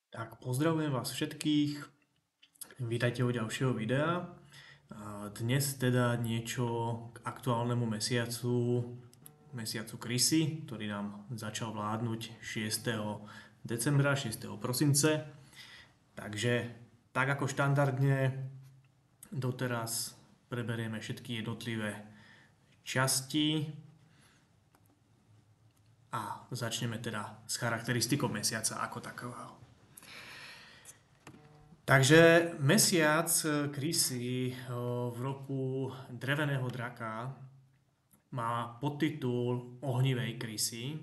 Tak pozdravujem vás všetkých, vítajte u ďalšieho videa. Dnes teda niečo k aktuálnemu mesiacu Krysy, ktorý nám začal vládnuť 6. decembra, 6. prosince. Takže tak ako štandardne doteraz preberieme všetky jednotlivé časti a začneme teda s charakteristikou mesiaca ako takového. Takže mesiac Krysy v roku dreveného draka má podtitul Ohnivej Krysy,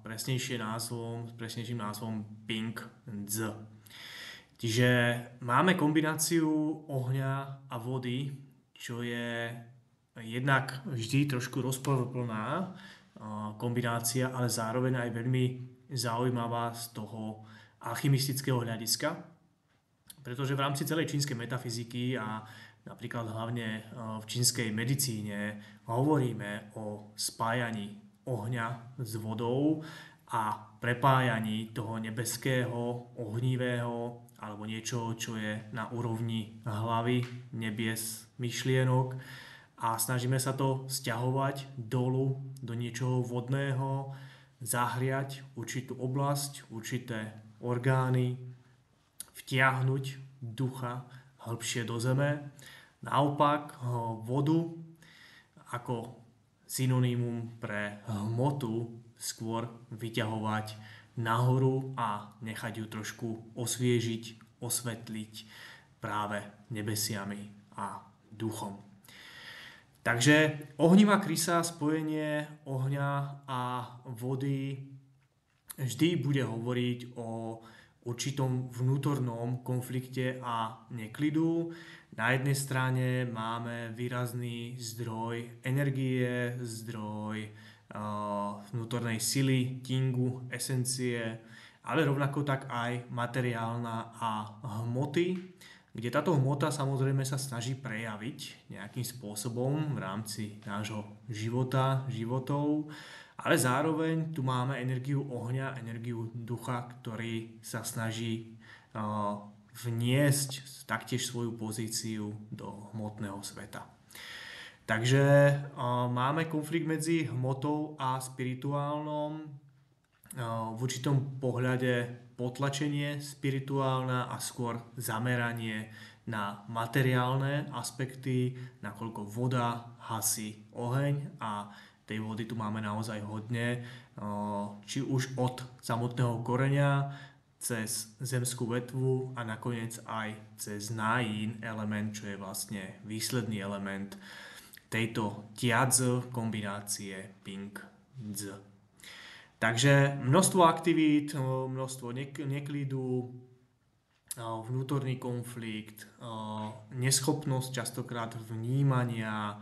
presnejším názvom Pink Z. Čiže máme kombináciu ohňa a vody, čo je jednak vždy trošku rozporuplná kombinácia, ale zároveň aj veľmi zaujímavá z toho alchymistického hľadiska, pretože v rámci celej čínskej metafyziky a napríklad hlavne v čínskej medicíne hovoríme o spájaní ohňa s vodou a prepájaní toho nebeského, ohnivého alebo niečo, čo je na úrovni hlavy, nebies, myšlienok a snažíme sa to sťahovať dolu do niečoho vodného, zahriať určitú oblasť, určité orgány, vtiahnuť ducha hĺbšie do zeme. Naopak vodu ako synonymum pre hmotu skôr vyťahovať nahoru a nechať ju trošku osviežiť, osvetliť práve nebesiami a duchom. Takže ohnivá krysa, spojenie ohňa a vody vždy bude hovoriť o určitom vnútornom konflikte a neklidu. Na jednej strane máme výrazný zdroj energie, zdroj vnútornej sily, tingu, esencie, ale rovnako tak aj materiálna a hmoty, kde táto hmota samozrejme sa snaží prejaviť nejakým spôsobom v rámci nášho životov, ale zároveň tu máme energiu ohňa, energiu ducha, ktorý sa snaží vniesť taktiež svoju pozíciu do hmotného sveta. Takže máme konflikt medzi hmotou a spirituálnom, v určitom pohľade potlačenie spirituálne a skôr zameranie na materiálne aspekty, nakoľko voda hasí oheň a tej vody tu máme naozaj hodne, či už od samotného koreňa, cez zemskú vetvu a nakoniec aj cez nájin element, čo je vlastne výsledný element tejto tiadz kombinácie Pink Z. Takže množstvo aktivít, množstvo neklidu, vnútorný konflikt, neschopnosť častokrát vnímania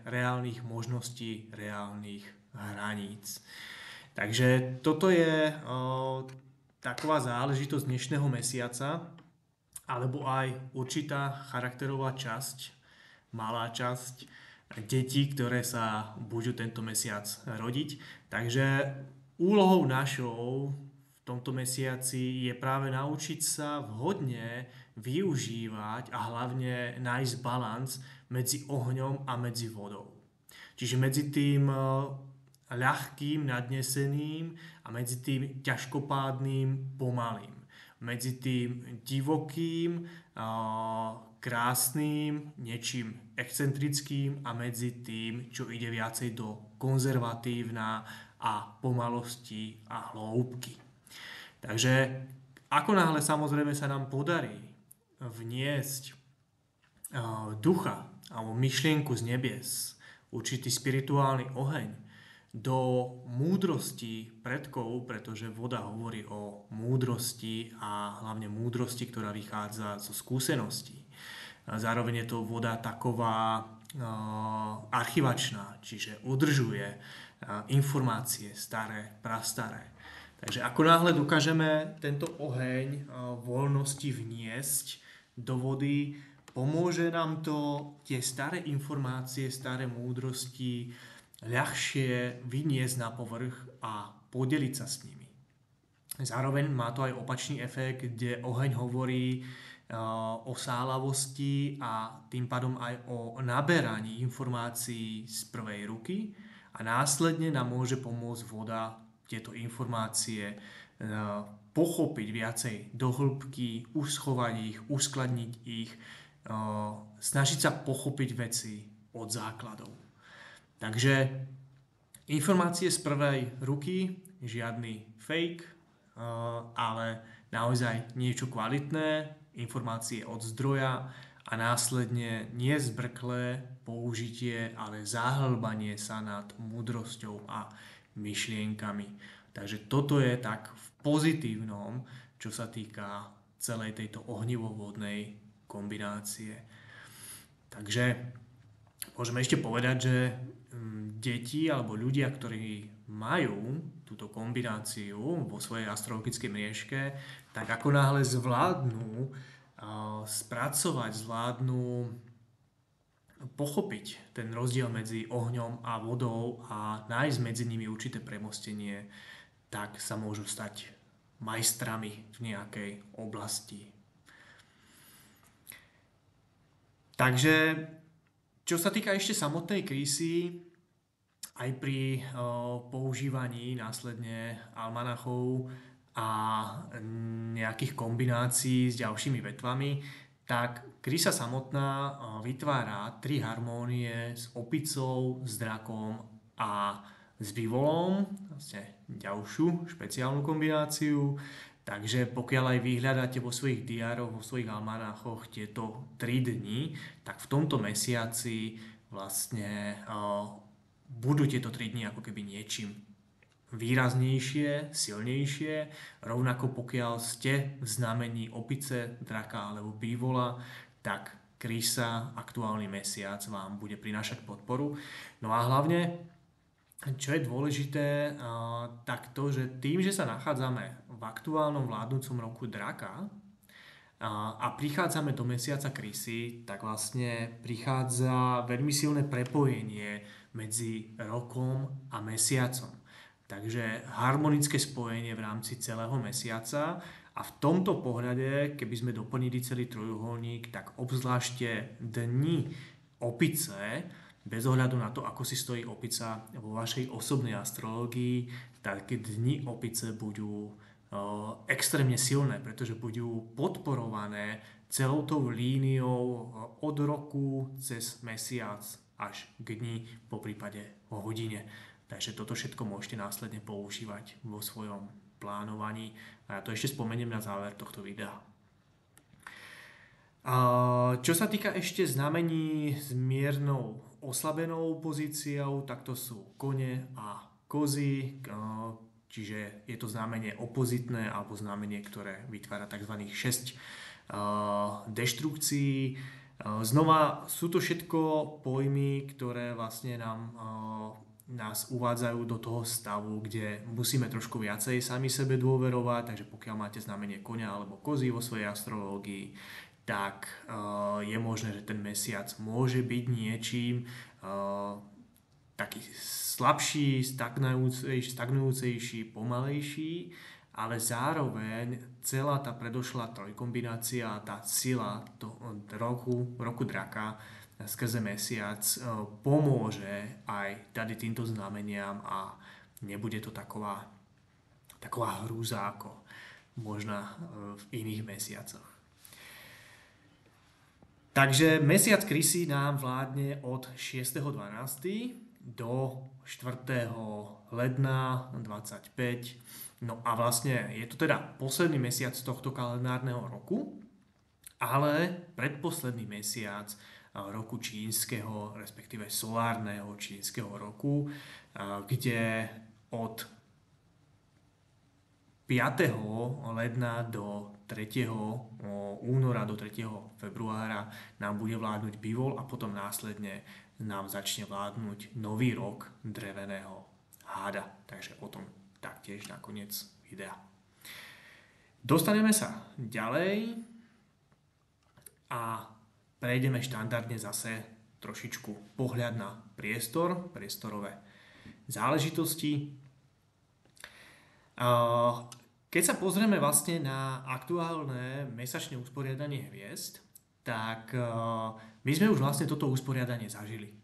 reálnych možností, reálnych hraníc. Takže toto je taková záležitosť dnešného mesiaca, alebo aj určitá charakterová časť, malá časť detí, ktoré sa budú tento mesiac rodiť. Takže úlohou našou v tomto mesiaci je práve naučiť sa vhodne využívať a hlavne nájsť balans medzi ohňom a medzi vodou. Čiže medzi tým ľahkým, nadneseným a medzi tým ťažkopádnym, pomalým. Medzi tým divokým, krásnym, niečím excentrickým a medzi tým, čo ide viacej do konzervatívna a pomalosti a hloubky. Takže ako náhle samozrejme sa nám podarí vniesť ducha alebo myšlienku z nebies, určitý spirituálny oheň do múdrosti predkov, pretože voda hovorí o múdrosti a hlavne múdrosti, ktorá vychádza zo skúseností. Zároveň je to voda taková archivačná, čiže udržuje informácie staré, prastaré. Takže ako náhle dokážeme tento oheň voľnosti vniesť do vody, pomôže nám to tie staré informácie, staré múdrosti ľahšie vyniesť na povrch a podeliť sa s nimi. Zároveň má to aj opačný efekt, kde oheň hovorí o sálavosti a tým pádom aj o naberaní informácií z prvej ruky a následne nám môže pomôcť voda tieto informácie pochopiť viacej do hĺbky, uschovať ich, uskladniť ich, snažiť sa pochopiť veci od základov. Takže informácie z prvej ruky, žiadny fake, ale naozaj niečo kvalitné, informácie od zdroja a následne nie zbrklé použitie, ale zahlbanie sa nad múdrosťou a myšlienkami. Takže toto je tak v pozitívnom, čo sa týka celej tejto ohnivovodnej kombinácie. Takže môžeme ešte povedať, že deti alebo ľudia, ktorí majú túto kombináciu vo svojej astrologickej mriežke, tak ako náhle zvládnu spracovať, zvládnu pochopiť ten rozdiel medzi ohňom a vodou a nájsť medzi nimi určité premostenie, tak sa môžu stať majstrami v nejakej oblasti. Takže čo sa týka ešte samotnej krysy, aj pri používaní následne almanachov a nejakých kombinácií s ďalšími vetvami, tak krysa samotná vytvára 3 harmónie s opicou, s drakom a s bivolom, vlastne ďalšiu špeciálnu kombináciu. Takže pokiaľ aj vy hľadáte vo svojich diároch, vo svojich almanachoch tieto 3 dni, tak v tomto mesiaci vlastne budú tieto 3 dni ako keby niečím výraznejšie, silnejšie, rovnako pokiaľ ste v znamení opice, draka alebo bývola, tak krysa, aktuálny mesiac vám bude prinášať podporu. No a hlavne, čo je dôležité, tak to, že tým, že sa nachádzame v aktuálnom vládnúcom roku draka a prichádzame do mesiaca krysy, tak vlastne prichádza veľmi silné prepojenie medzi rokom a mesiacom. Takže harmonické spojenie v rámci celého mesiaca a v tomto pohľade, keby sme doplnili celý trojuholník, tak obzvlášte dni opice, bez ohľadu na to, ako si stojí opica vo vašej osobnej astrológii, tak dni opice budú extrémne silné, pretože budú podporované celou tou líniou od roku cez mesiac až k dni, po prípade o hodine. Takže toto všetko môžete následne používať vo svojom plánovaní. A ja to ešte spomeniem na záver tohto videa. Čo sa týka ešte znamení s miernou oslabenou pozíciou, tak to sú kone a kozy, čiže je to znamenie opozitné alebo znamenie, ktoré vytvára tzv. 6 deštrukcií. Znova sú to všetko pojmy, ktoré vlastne nás uvádzajú do toho stavu, kde musíme trošku viacej sami sebe dôverovať, takže pokiaľ máte znamenie koňa alebo kozy vo svojej astrológii, tak je možné, že ten mesiac môže byť niečím taký slabší, stagnujúcejší, pomalejší, ale zároveň celá tá predošlá trojkombinácia a tá sila roku draka skrze mesiac pomôže aj tady týmto znameniam a nebude to taková hrúza ako možná v iných mesiacoch. Takže mesiac krysy nám vládne od 6.12. do 4. ledna 25. No a vlastne je to teda posledný mesiac tohto kalendárneho roku, ale predposledný mesiac roku čínskeho, respektíve solárneho čínskeho roku, kde od 5. ledna do 3. února do 3. februára nám bude vládnuť bivol a potom následne nám začne vládnuť nový rok dreveného háda. Takže o tom taktiež nakoniec videa. Dostaneme sa ďalej a prejdeme štandardne zase trošičku pohľad na priestorové záležitosti. Keď sa pozrieme vlastne na aktuálne mesačné usporiadanie hviezd, tak my sme už vlastne toto usporiadanie zažili.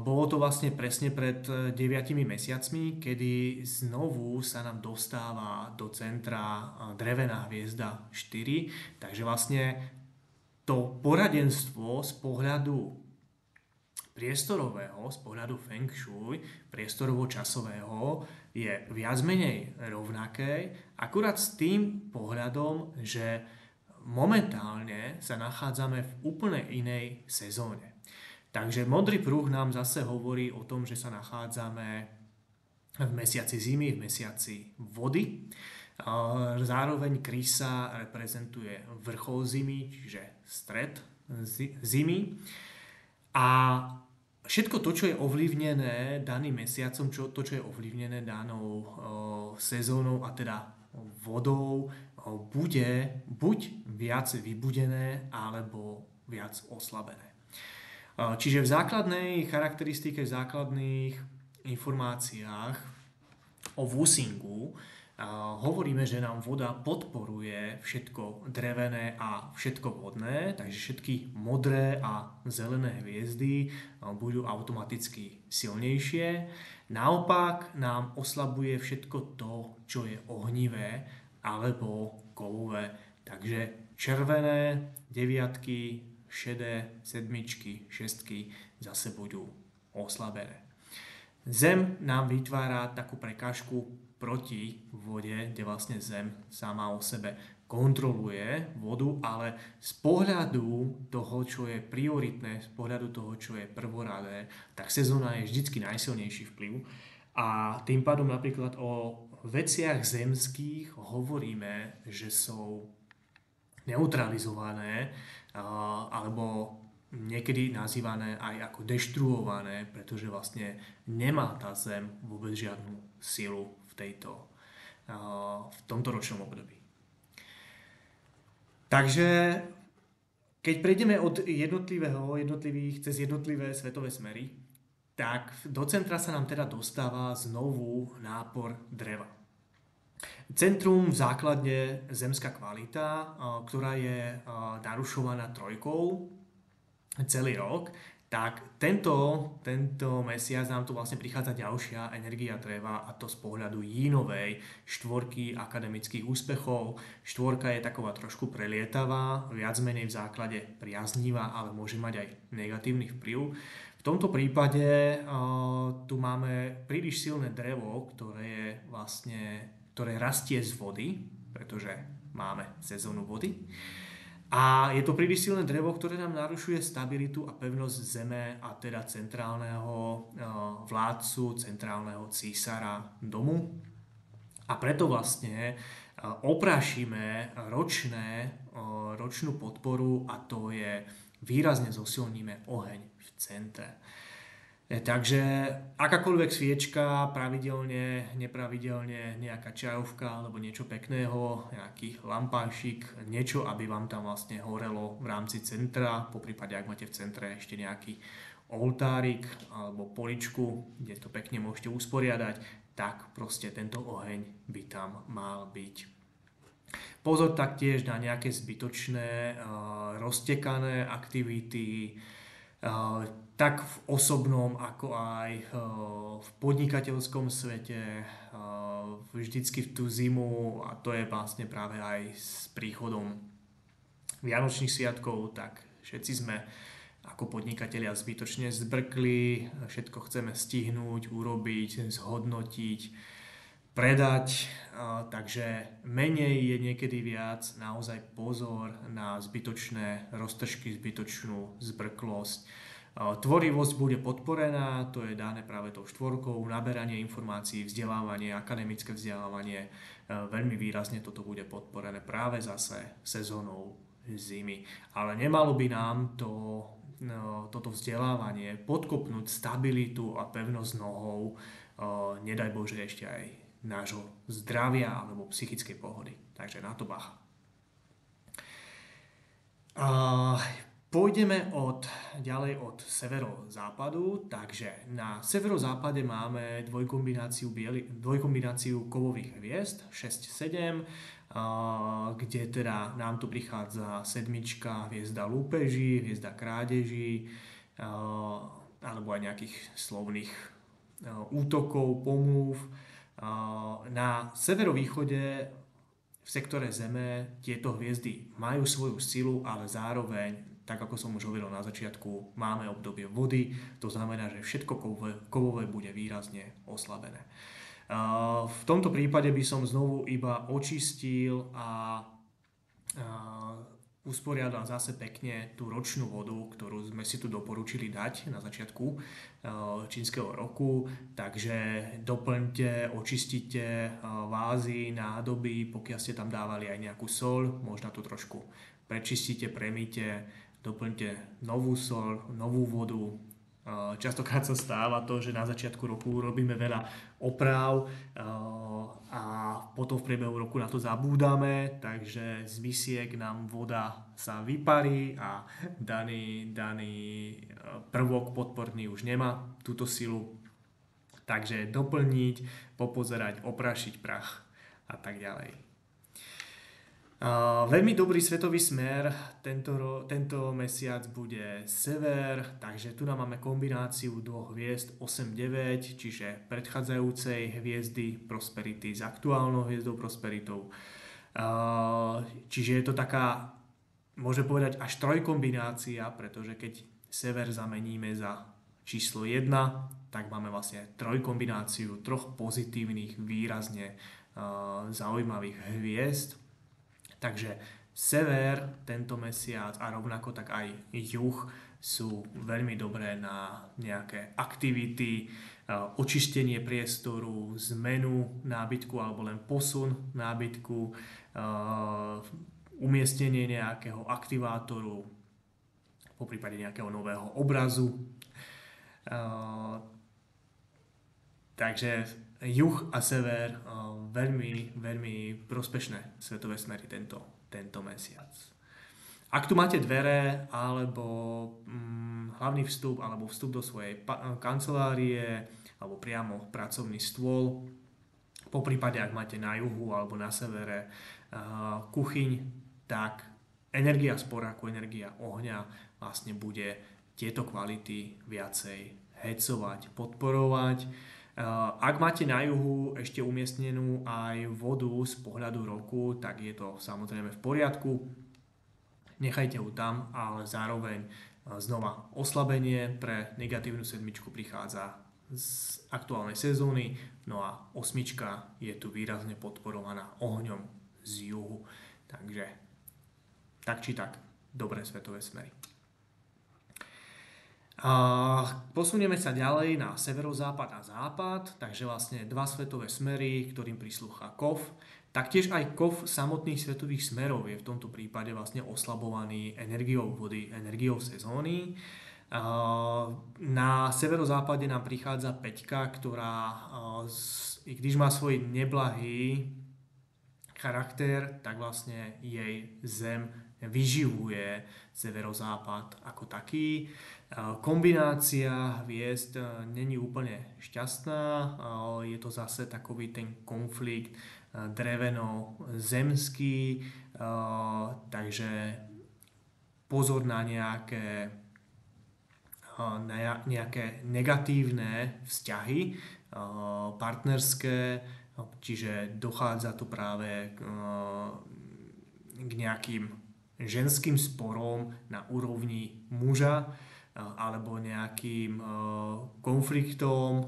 Bolo to vlastne presne pred 9 mesiacmi, kedy znovu sa nám dostáva do centra drevená hviezda 4. Takže vlastne to poradenstvo z pohľadu priestorového, z pohľadu Feng Shui, priestorovo-časového, je viac menej rovnaké, akurát s tým pohľadom, že momentálne sa nachádzame v úplne inej sezóne. Takže modrý pruh nám zase hovorí o tom, že sa nachádzame v mesiaci zimy, v mesiaci vody. Zároveň krysa reprezentuje vrchol zimy, čiže stred zimy. A všetko to, čo je ovlivnené daným mesiacom, to, čo je ovlivnené danou sezónou a teda vodou, bude buď viac vybudené, alebo viac oslabené. Čiže v základnej charakteristike, v základných informáciách o wusingu hovoríme, že nám voda podporuje všetko drevené a všetko vodné, takže všetky modré a zelené hviezdy budú automaticky silnejšie. Naopak nám oslabuje všetko to, čo je ohnivé alebo kovové. Takže červené deviatky, šedé sedmičky, šestky zase budú oslabené. Zem nám vytvára takú prekážku proti vode, kde vlastne Zem sama o sebe kontroluje vodu, ale z pohľadu toho, čo je prioritné, z pohľadu toho, čo je prvoradé, tak sezóna je vždycky najsilnejší vplyv. A tým pádom napríklad o veciach zemských hovoríme, že sú neutralizované alebo niekedy nazývané aj ako deštruované, pretože vlastne nemá tá Zem vôbec žiadnu silu v tomto ročnom období. Takže keď prejdeme od jednotlivých cez jednotlivé svetové smery, tak do centra sa nám teda dostáva znovu nápor dreva. Centrum v základne zemská kvalita, ktorá je narušovaná trojkou celý rok, tak tento mesiac nám tu vlastne prichádza ďalšia energia dreva, a to z pohľadu jínovej štvorky akademických úspechov. Štvorka je taková trošku prelietavá, viac menej v základe priaznivá, ale môže mať aj negatívny vplyv. V tomto prípade tu máme príliš silné drevo, ktoré rastie z vody, pretože máme sezónu vody. A je to príliš silné drevo, ktoré nám narušuje stabilitu a pevnosť zeme, a teda centrálneho vládcu, centrálneho císara domu. A preto vlastne oprášime ročnú podporu, a to je výrazne zosilníme oheň v centre. Takže akákoľvek sviečka, pravidelne, nepravidelne, nejaká čajovka alebo niečo pekného, nejaký lampášik, niečo, aby vám tam vlastne horelo v rámci centra, poprípade ak máte v centre ešte nejaký oltárik alebo poličku, kde to pekne môžete usporiadať, tak proste tento oheň by tam mal byť. Pozor taktiež na nejaké zbytočné, roztekané aktivity, tak v osobnom, ako aj v podnikateľskom svete, vždycky v tú zimu, a to je vlastne práve aj s príchodom Vianočných sviatkov, tak všetci sme ako podnikatelia zbytočne zbrkli, všetko chceme stihnúť, urobiť, zhodnotiť, predať, takže menej je niekedy viac, naozaj pozor na zbytočné roztržky, zbytočnú zbrklosť. Tvorivosť bude podporená, to je dané práve tou štvorkou, naberanie informácií, vzdelávanie, akademické vzdelávanie, veľmi výrazne toto bude podporené práve zase sezónou zimy. Ale nemalo by nám toto vzdelávanie podkopnúť stabilitu a pevnosť nohou, nedaj Bože ešte aj nášho zdravia alebo psychickej pohody. Takže na to bacha. Pôjdeme ďalej od severozápadu, takže na severozápade máme dvojkombináciu kovových hviezd 6-7, kde teda nám tu prichádza sedmička, hviezda lúpeží, hviezda krádeží, alebo aj nejakých slovných útokov, pomluv. Na severovýchode v sektore Zeme tieto hviezdy majú svoju silu, ale zároveň, tak ako som už hovoril na začiatku, máme obdobie vody, to znamená, že všetko kovové bude výrazne oslabené. V tomto prípade by som znovu iba očistil a usporiadal zase pekne tú ročnú vodu, ktorú sme si tu doporučili dať na začiatku čínskeho roku. Takže doplňte, očistite vázy, nádoby, pokiaľ ste tam dávali aj nejakú soľ, možno to trošku prečistíte, premýte, doplňte novú soľ, novú vodu. Častokrát sa stáva to, že na začiatku roku robíme veľa oprav a potom v priebehu roku na to zabúdame, takže z misiek nám voda sa vyparí a daný prvok podporný už nemá túto silu. Takže doplniť, popozerať, oprašiť prach a tak ďalej. Veľmi dobrý svetový smer tento mesiac bude sever, takže tu nám máme kombináciu dvoch hviezd 8-9, čiže predchádzajúcej hviezdy Prosperity s aktuálnou hviezdou Prosperitou. Čiže je to taká, môžem povedať, až trojkombinácia, pretože keď sever zameníme za číslo 1, tak máme vlastne trojkombináciu troch pozitívnych, výrazne zaujímavých hviezd. Takže sever tento mesiac a rovnako tak aj juh sú veľmi dobré na nejaké aktivity, očistenie priestoru, zmenu nábytku alebo len posun nábytku, umiestnenie nejakého aktivátoru, poprípade nejakého nového obrazu. Takže juh a sever veľmi, veľmi prospešné svetové smery tento mesiac. Ak tu máte dvere alebo hlavný vstup alebo vstup do svojej kancelárie alebo priamo pracovný stôl, poprípade ak máte na juhu alebo na severe kuchyň, tak energia sporáku, energia ohňa vlastne bude tieto kvality viacej hecovať, podporovať. Ak máte na juhu ešte umiestnenú aj vodu z pohľadu roku, tak je to samozrejme v poriadku. Nechajte ju tam, ale zároveň znova oslabenie pre negatívnu sedmičku prichádza z aktuálnej sezóny, no a osmička je tu výrazne podporovaná ohňom z juhu. Takže tak či tak, dobré svetové smery. Posunieme sa ďalej na severozápad a západ, takže vlastne dva svetové smery, ktorým prislúcha kov. Taktiež aj kov samotných svetových smerov je v tomto prípade vlastne oslabovaný energiou vody, energiou sezóny. Na severozápade nám prichádza Peťka, ktorá, i když má svoj neblahý charakter, tak vlastne jej zem vyživuje severozápad ako taký. Kombinácia hviezd není úplne šťastná, je to zase takový ten konflikt dreveno-zemský, takže pozor na nejaké negatívne vzťahy partnerské, čiže dochádza tu práve k nejakým ženským sporom na úrovni muža alebo nejakým konfliktom,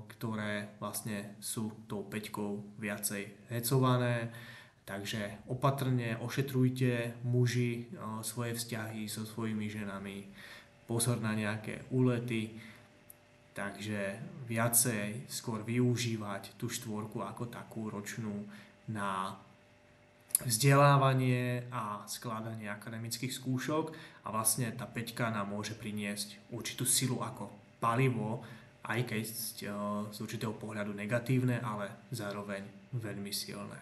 ktoré vlastne sú tou peťkou viacej hecované. Takže opatrne ošetrujte muži svoje vzťahy so svojimi ženami, pozor na nejaké úlety, takže viacej skôr využívať tú štvorku ako takú ročnú na vzdelávanie a skladanie akademických skúšok a vlastne tá peťka nám môže priniesť určitú silu ako palivo, aj keď z určitého pohľadu negatívne, ale zároveň veľmi silné.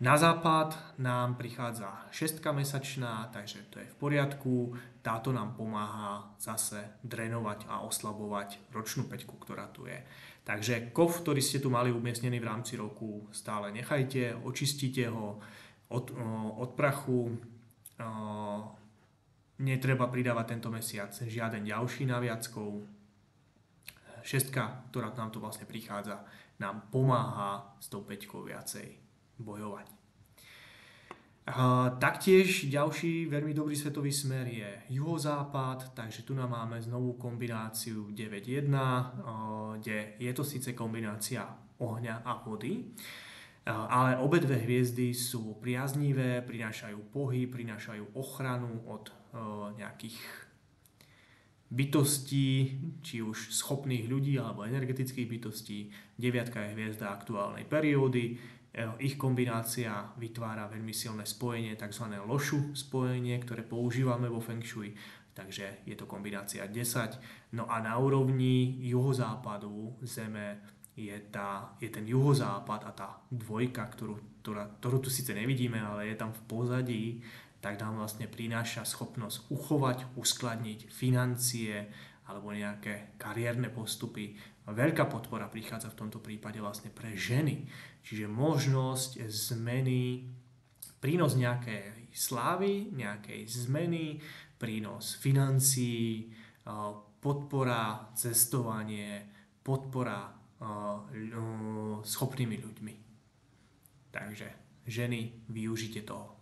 Na západ nám prichádza šestka mesačná, takže to je v poriadku. Táto nám pomáha zase drenovať a oslabovať ročnú päťku, ktorá tu je. Takže kov, ktorý ste tu mali umiestnený v rámci roku, stále nechajte, očistite ho od prachu. Netreba pridávať tento mesiac žiaden ďalší naviackov. Šestka, ktorá nám tu vlastne prichádza, nám pomáha s tou päťkou viacej bojovať. Taktiež ďalší veľmi dobrý svetový smer je juhozápad, takže tu nám máme znovu kombináciu 9-1, kde je to síce kombinácia ohňa a vody, ale obe dve hviezdy sú priaznivé, prinášajú pohyb, prinášajú ochranu od nejakých bytostí, či už schopných ľudí alebo energetických bytostí. Deviatka je hviezda aktuálnej periódy. Ich kombinácia vytvára veľmi silné spojenie, tzv. Lošu spojenie, ktoré používame vo Feng Shui. Takže je to kombinácia 10. No a na úrovni juhozápadu Zeme je ten juhozápad a tá dvojka, ktorú tu síce nevidíme, ale je tam v pozadí, tak nám vlastne prináša schopnosť uchovať, uskladniť financie alebo nejaké kariérne postupy. Veľká podpora prichádza v tomto prípade vlastne pre ženy. Čiže možnosť zmeny, prínos nejakej slávy, nejakej zmeny, prínos financií, podpora cestovanie, podpora schopnými ľuďmi. Takže ženy, využite toho.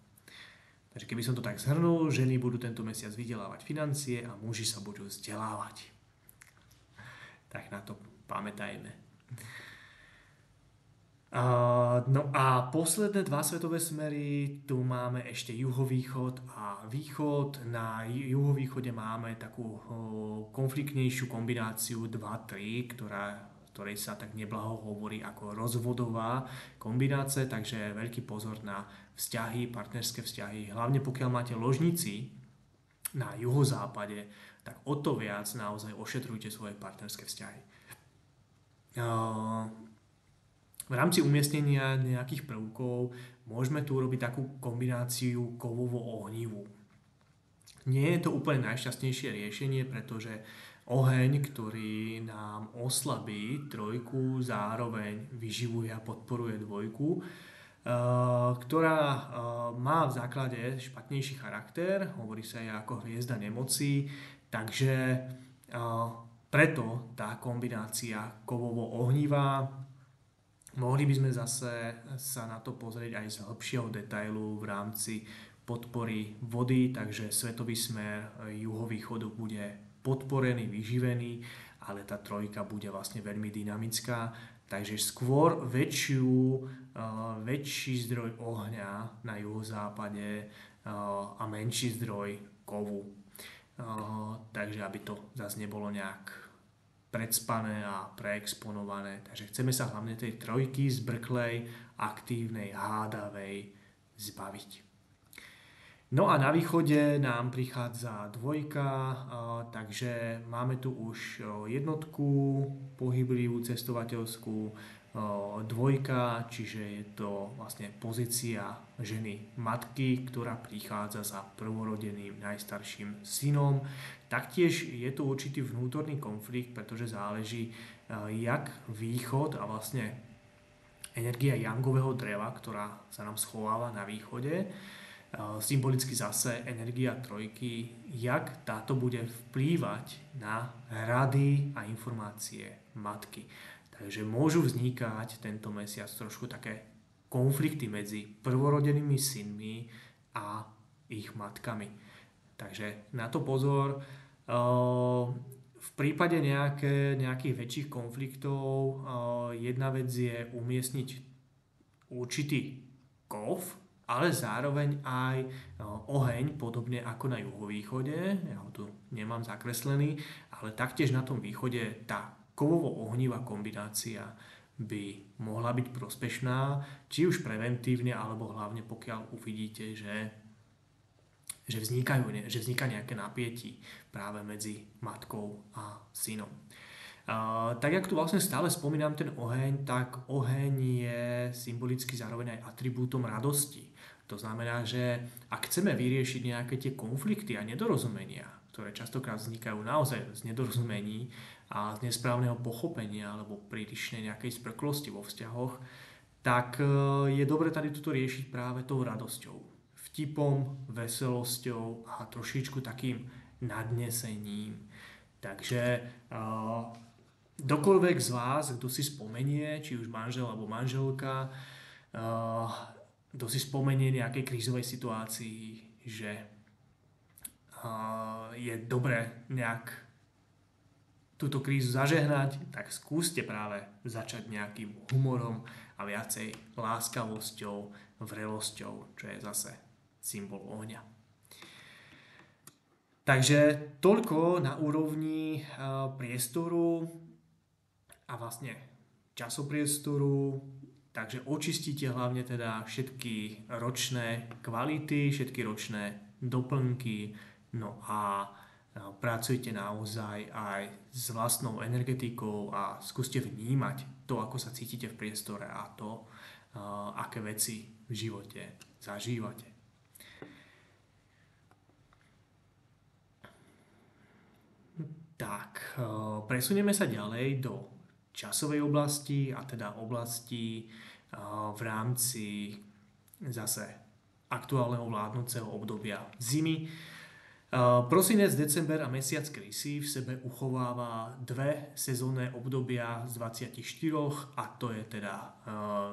Takže keby som to tak zhrnul, ženy budú tento mesiac vydelávať financie a muži sa budú vzdelávať. Tak na to pamätajme. No a posledné dva svetové smery, tu máme ešte juhovýchod a východ. Na juhovýchode máme takú konfliktnejšiu kombináciu 2-3, ktorej sa tak neblaho hovorí ako rozvodová kombinácia, takže veľký pozor na vzťahy, partnerské vzťahy. Hlavne pokiaľ máte ložnici na juhozápade, tak o to viac naozaj ošetrujte svoje partnerské vzťahy. V rámci umiestnenia nejakých prvkov môžeme tu urobiť takú kombináciu kovovo-ohnivú. Nie je to úplne najšťastnejšie riešenie, pretože oheň, ktorý nám oslabí trojku, zároveň vyživuje a podporuje dvojku, ktorá má v základe špatnejší charakter, hovorí sa aj ako hviezda nemocí, takže preto tá kombinácia kovovo-ohnivá. Mohli by sme zase sa na to pozrieť aj z hĺbšieho detailu v rámci podpory vody, takže svetový smer juhovýchodu bude podporený, vyživený, ale tá trojka bude vlastne veľmi dynamická, takže skôr väčší zdroj ohňa na juhozápade a menší zdroj kovu. Takže aby to zase nebolo nejak predspané a preexponované. Takže chceme sa hlavne tej trojky zbrklej, aktívnej, hádavej zbaviť. No a na východe nám prichádza dvojka, takže máme tu už jednotku pohyblivú, cestovateľskú, dvojka, čiže je to vlastne pozícia ženy matky, ktorá prichádza za prvorodeným najstarším synom. Taktiež je tu určitý vnútorný konflikt, pretože záleží, jak východ a vlastne energia jangového dreva, ktorá sa nám schováva na východe, symbolicky zase energia trojky, jak táto bude vplývať na rady a informácie matky. Takže môžu vznikať tento mesiac trošku také konflikty medzi prvorodenými synmi a ich matkami. Takže na to pozor. V prípade nejakých väčších konfliktov jedna vec je umiestniť určitý kov, ale zároveň aj oheň, podobne ako na juhovýchode. Ja ho tu nemám zakreslený, ale taktiež na tom východe tá kovovo-ohnivá kombinácia by mohla byť prospešná, či už preventívne, alebo hlavne pokiaľ uvidíte, že vzniká nejaké napätie práve medzi matkou a synom. Tak jak tu vlastne stále spomínam ten oheň, tak oheň je symbolicky zároveň aj atribútom radosti. To znamená, že ak chceme vyriešiť nejaké tie konflikty a nedorozumenia, ktoré častokrát vznikajú naozaj z nedorozumení a z nesprávneho pochopenia alebo prílišnej nejakej sprklosti vo vzťahoch, tak je dobre tady toto riešiť práve tou radosťou. Vtipom, veselosťou a trošičku takým nadnesením. Takže kdokoľvek z vás, kto si spomenie, či už manžel alebo manželka, kto si spomenie nejakej krízovej situácii, že je dobré nejak túto krízu zažehnať, tak skúste práve začať nejakým humorom a viacej láskavosťou, vrelosťou, čo je zase symbol ohňa. Takže toľko na úrovni priestoru a vlastne časopriestoru. Takže očistíte hlavne teda všetky ročné kvality, všetky ročné doplnky, no a pracujte naozaj aj s vlastnou energetikou a skúste vnímať to, ako sa cítite v priestore a to, aké veci v živote zažívate. Tak, presunieme sa ďalej do časovej oblasti a teda oblasti v rámci zase aktuálneho vládnúceho obdobia zimy. Prosinec, december a mesiac krysy v sebe uchováva dve sezónne obdobia z 24 a to je teda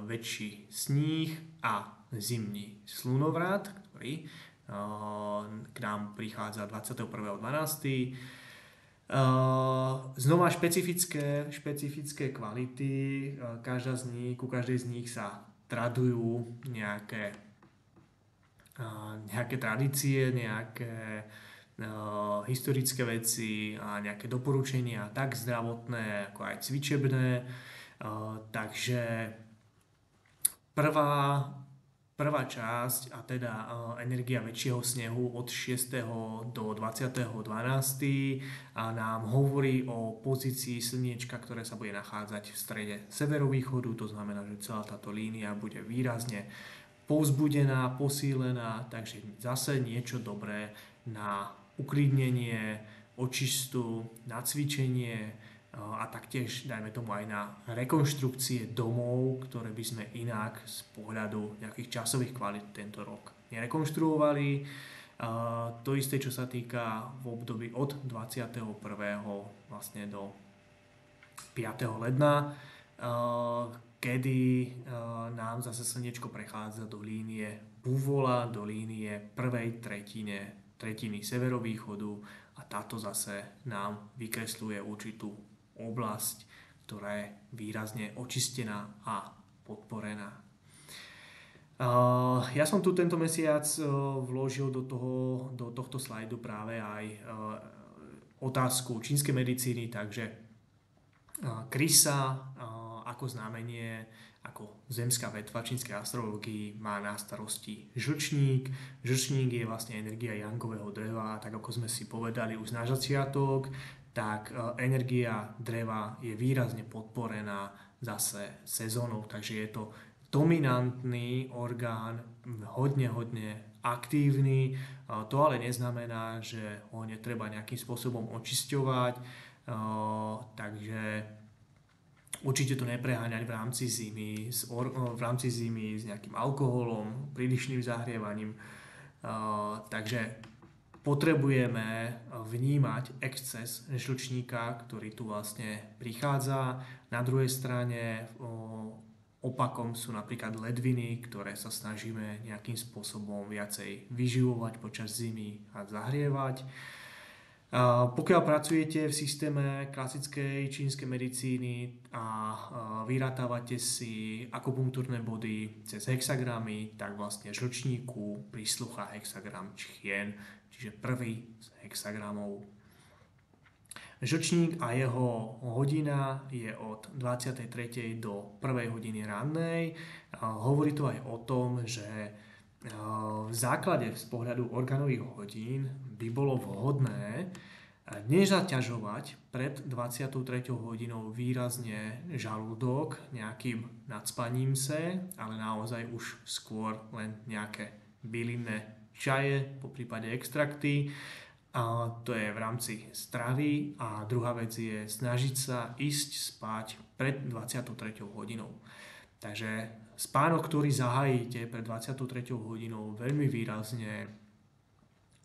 väčší sníh a zimný slunovrat, ktorý k nám prichádza 21.12. Znova špecifické kvality, ku každej z nich sa tradujú nejaké tradície, nejaké historické veci a nejaké doporučenia, tak zdravotné ako aj cvičebné. Takže prvá časť, a teda energia väčšieho snehu od 6. do 20.12. nám hovorí o pozícii slniečka, ktoré sa bude nachádzať v strede severovýchodu. To znamená, že celá táto línia bude výrazne povzbudená, posílená, takže zase niečo dobré na uklidnenie, očistu, na cvičenie a taktiež, dajme tomu, aj na rekonštrukcie domov, ktoré by sme inak z pohľadu nejakých časových kvalít tento rok nerekonštruovali. To isté, čo sa týka v období od 21. vlastne do 5. ledna, kedy nám zase slniečko prechádza do línie Buvola, do línie prvej tretiny severovýchodu a táto zase nám vykresľuje určitú oblasť, ktorá je výrazne očistená a podporená. Ja som tu tento mesiac vložil do tohto slajdu práve aj otázku čínskej medicíny, takže krysa ako znamenie, ako zemská vetva čínskej astrológii má na starosti žlčník. Žlčník je vlastne energia jangového dreva, tak ako sme si povedali už na začiatok, tak energia dreva je výrazne podporená zase sezónou, takže je to dominantný orgán, hodne aktívny. To ale neznamená, že ho netreba nejakým spôsobom očisťovať, takže určite to nepreháňať v rámci zimy s nejakým alkoholom, prílišným zahrievaním. Takže potrebujeme vnímať exces žlčníka, ktorý tu vlastne prichádza. Na druhej strane opakom sú napríklad ledviny, ktoré sa snažíme nejakým spôsobom viacej vyživovať počas zimy a zahrievať. Pokiaľ pracujete v systéme klasickej čínskej medicíny a vyrátávate si akupunktúrne body cez hexagramy, tak vlastne žlčníku príslucha hexagram Čchien, čiže prvý z hexagramov. Žlčník a jeho hodina je od 23. do 1. hodiny rannej. Hovorí to aj o tom, že v základe z pohľadu organových hodín by bolo vhodné Nezaťažovať pred 23. hodinou výrazne žalúdok nejakým nadspaním sa, ale naozaj už skôr len nejaké bylinné čaje, po prípade extrakty. A to je v rámci stravy. A druhá vec je snažiť sa ísť spať pred 23. hodinou. Takže spánok, ktorý zahájite pred 23. hodinou, veľmi výrazne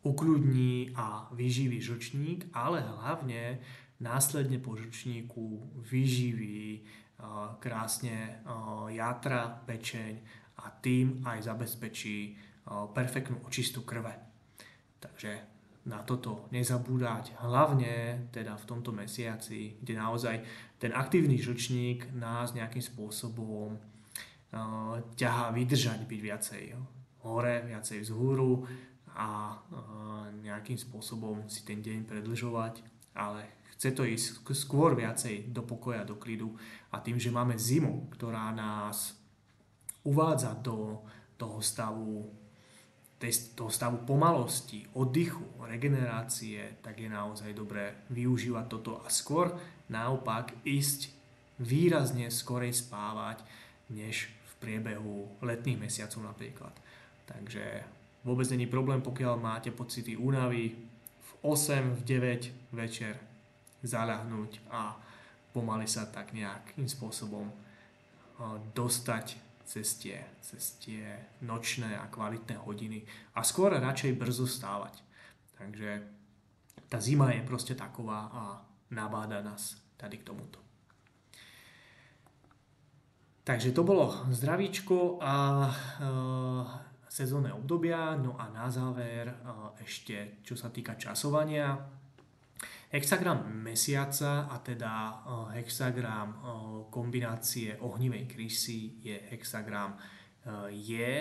ukľudní a vyživí žlčník, ale hlavne následne po žlčníku vyživí krásne játra, pečeň a tým aj zabezpečí perfektnú očistu krve. Takže na toto nezabúdať, hlavne teda v tomto mesiaci, kde naozaj ten aktívny žlčník nás nejakým spôsobom ťahá vydržať, byť viacej hore, viacej vzhúru a nejakým spôsobom si ten deň predĺžovať, ale chce to ísť skôr viacej do pokoja, do klidu, a tým, že máme zimu, ktorá nás uvádza do toho stavu pomalosti, oddychu, regenerácie, tak je naozaj dobré využívať toto a skôr naopak ísť výrazne skorej spávať, než v priebehu letných mesiacov napríklad. Takže vôbec není problém, pokiaľ máte pocity únavy, v 8, v 9 večer zaľahnúť a pomaly sa tak nejakým spôsobom dostať cez tie nočné a kvalitné hodiny a skôr radšej brzo stávať. Takže tá zima je proste taková a nabáda nás tady k tomuto. Takže to bolo zdravíčko a sezónne obdobia. No a na záver ešte čo sa týka časovania. Hexagram mesiaca, a teda hexagram kombinácie ohnivej krysy je hexagram je,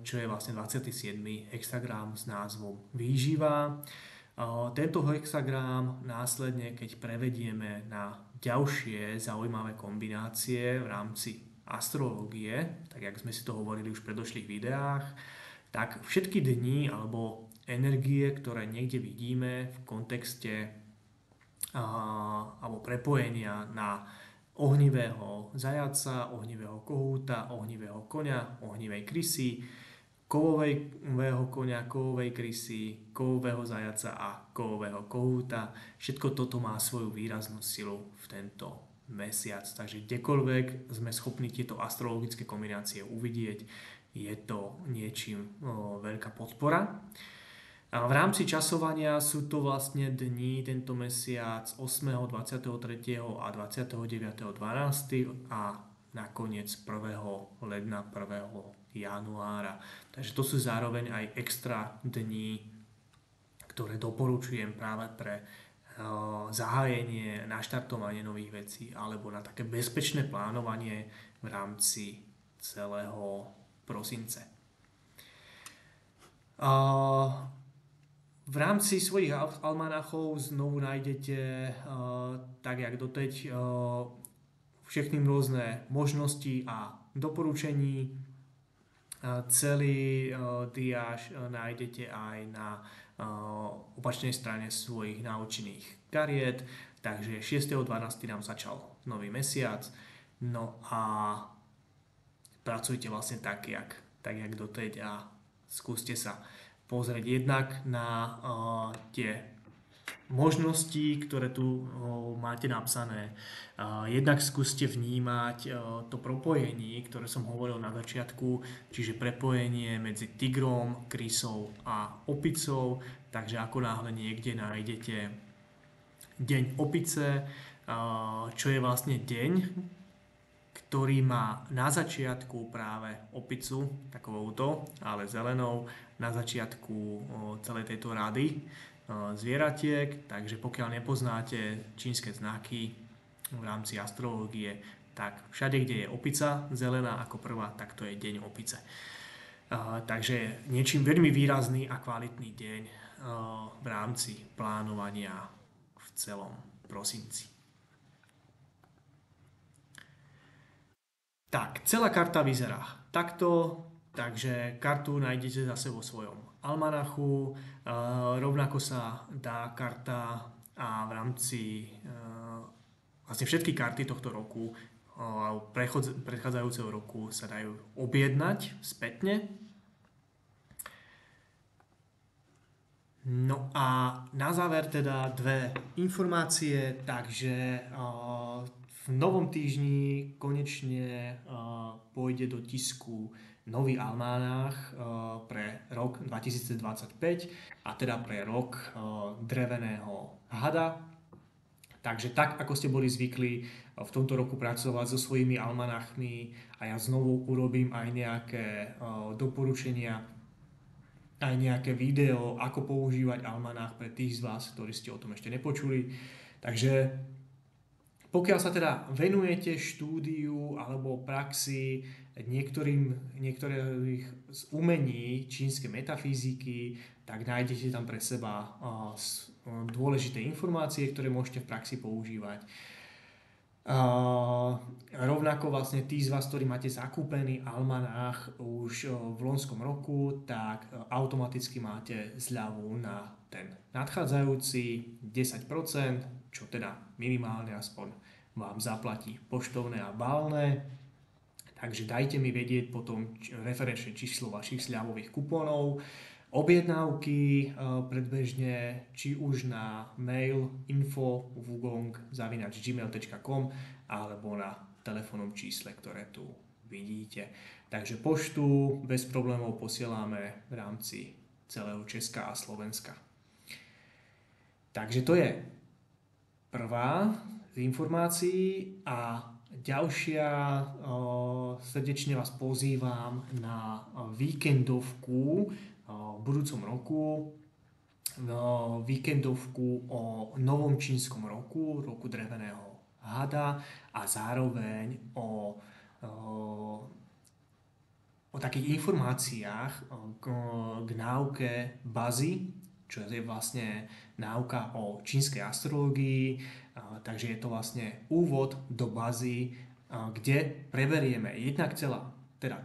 čo je vlastne 27. hexagram s názvom výživa. Tento hexagram následne, keď prevedieme na ďalšie zaujímavé kombinácie v rámci astrológie, tak jak sme si to hovorili už v predošlých videách, tak všetky dni alebo energie, ktoré niekde vidíme v kontexte alebo prepojenia na ohnivého zajaca, ohnivého kohúta, ohnivého koňa, ohnivej krysy, kovového koňa, kovovej krysy, kovového zajaca a kovového kohúta. Všetko toto má svoju výraznú silu v tento mesiac. Takže kdekoľvek sme schopní tieto astrologické kombinácie uvidieť, je to niečím veľká podpora. A v rámci časovania sú to vlastne dni tento mesiac 8., 23. a 29.12. a nakoniec 1. ledna, 1. januára. Takže to sú zároveň aj extra dni, ktoré doporučujem práve pre zahájenie, naštartovanie nových vecí alebo na také bezpečné plánovanie v rámci celého prosince. V rámci svojich almanachov znovu nájdete, tak jak doteď, všetkým rôzne možnosti a doporučení. Celý diáž nájdete aj na opačnej strane svojich náučených kariet. Takže 6.12. nám začal nový mesiac. No a pracujte vlastne tak, jak doteď a skúste sa pozrieť jednak na tie možnosti, ktoré tu máte napsané. Jednak skúste vnímať to propojenie, ktoré som hovoril na začiatku, čiže prepojenie medzi tigrom, krysou a opicou. Takže ako náhle niekde nájdete deň opice, čo je vlastne deň, ktorý má na začiatku práve opicu, takovouto, ale zelenou, na začiatku celej tejto rady zvieratiek. Takže pokiaľ nepoznáte čínske znaky v rámci astrológie, tak všade, kde je opica zelená ako prvá, tak to je deň opice. Takže niečím veľmi výrazný a kvalitný deň v rámci plánovania v celom prosinci. Tak, celá karta vyzerá takto, takže kartu nájdete zase vo svojom almanachu, rovnako sa dá karta a v rámci vlastne všetky karty tohto roku alebo predchádzajúceho roku sa dajú objednať spätne. No a na záver teda dve informácie, takže v novom týždni konečne pôjde do tisku nový almanách pre rok 2025 a teda pre rok dreveného hada. Takže tak, ako ste boli zvykli v tomto roku pracovať so svojimi almanachmi a ja znovu urobím aj nejaké doporučenia, aj nejaké video, ako používať almanách pre tých z vás, ktorí ste o tom ešte nepočuli. Takže pokiaľ sa teda venujete štúdiu alebo praxi niektorých z umení čínskej metafyziky, tak nájdete tam pre seba dôležité informácie, ktoré môžete v praxi používať. Rovnako vlastne tí z vás, ktorí máte zakúpený almanách už v loňskom roku, tak automaticky máte zľavu na ten nadchádzajúci 10%, čo teda minimálne aspoň vám zaplatí poštovné a bálne. Takže dajte mi vedieť potom referenčné číslo vašich zľavových kupónov, objednávky predbežne, či už na mail info@wugong@gmail.com alebo na telefónnom čísle, ktoré tu vidíte. Takže poštu bez problémov posielame v rámci celého Česka a Slovenska. Takže to je prvá z informácií a ďalšia, srdečne vás pozývam na víkendovku v budúcom roku, víkendovku o novom čínskom roku dreveného hada a zároveň o takých informáciách k náuke Bazi, čo je vlastne náuka o čínskej astrológii, takže je to vlastne úvod do Bazi, kde preberieme jednak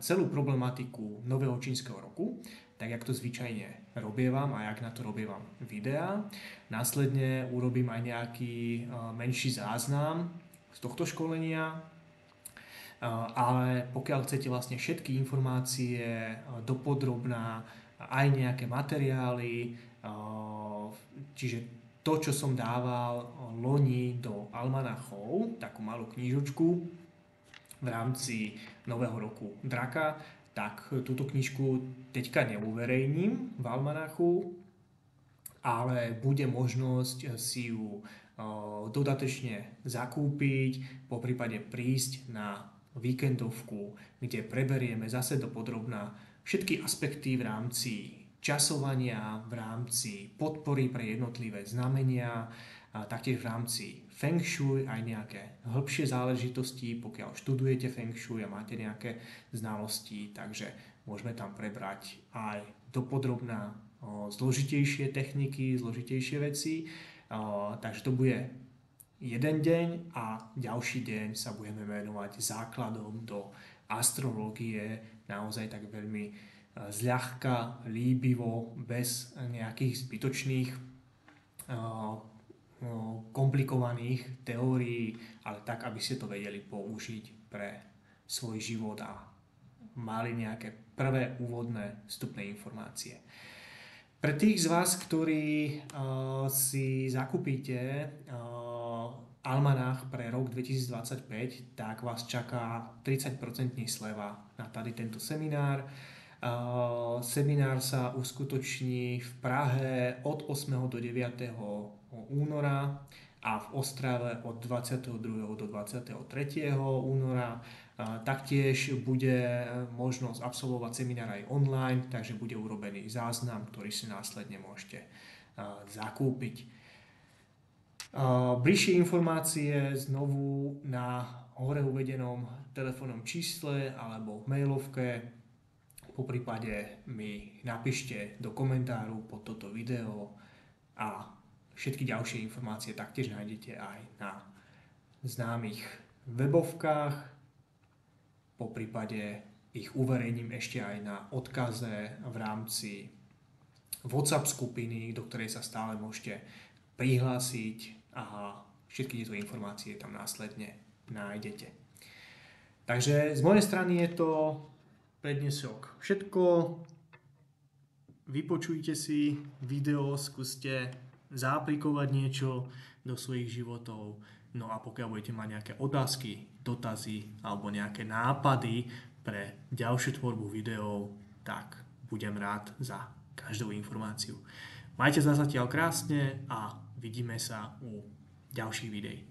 celú problematiku nového čínskeho roku, tak jak to zvyčajne robievam a jak na to robievam videá. Následne urobím aj nejaký menší záznam z tohto školenia, ale pokiaľ chcete vlastne všetky informácie dopodrobná, aj nejaké materiály, čiže to, čo som dával loni do almanachov, takú malú knižočku v rámci nového roku draka, tak túto knižku teďka neuverejním v almanachu, ale bude možnosť si ju dodatočne zakúpiť, poprípade prísť na víkendovku, kde preberieme zase dopodrobná všetky aspekty v rámci časovania, v rámci podpory pre jednotlivé znamenia, a taktiež v rámci Feng Shui aj nejaké hĺbšie záležitosti, pokiaľ študujete Feng Shui a máte nejaké znalosti, takže môžeme tam prebrať aj dopodrobná zložitejšie techniky, zložitejšie veci, takže to bude jeden deň a ďalší deň sa budeme venovať základom do astrológie, naozaj tak veľmi zľahka, líbivo, bez nejakých zbytočných komplikovaných teórií, ale tak, aby ste to vedeli použiť pre svoj život a mali nejaké prvé úvodné vstupné informácie. Pre tých z vás, ktorí si zakúpite almanách pre rok 2025, tak vás čaká 30% sleva na tady tento seminár. Seminár sa uskutoční v Prahe od 8. do 9. února a v Ostrave od 22. do 23. února. Taktiež bude možnosť absolvovať seminár aj online, takže bude urobený záznam, ktorý si následne môžete zakúpiť. Bližšie informácie znovu na hore uvedenom telefónnom čísle alebo mailovke. Poprípade mi napíšte do komentáru pod toto video a všetky ďalšie informácie taktiež nájdete aj na známych webovkách, poprípade ich uverejním ešte aj na odkaze v rámci WhatsApp skupiny, do ktorej sa stále môžete prihlásiť a všetky tieto informácie tam následne nájdete. Takže z mojej strany je to pre dnesok všetko. Vypočujte si video, skúste zaaplikovať niečo do svojich životov. No a pokiaľ budete mať nejaké otázky, dotazy alebo nejaké nápady pre ďalšiu tvorbu videov, tak budem rád za každú informáciu. Majte sa zatiaľ krásne a vidíme sa u ďalších videí.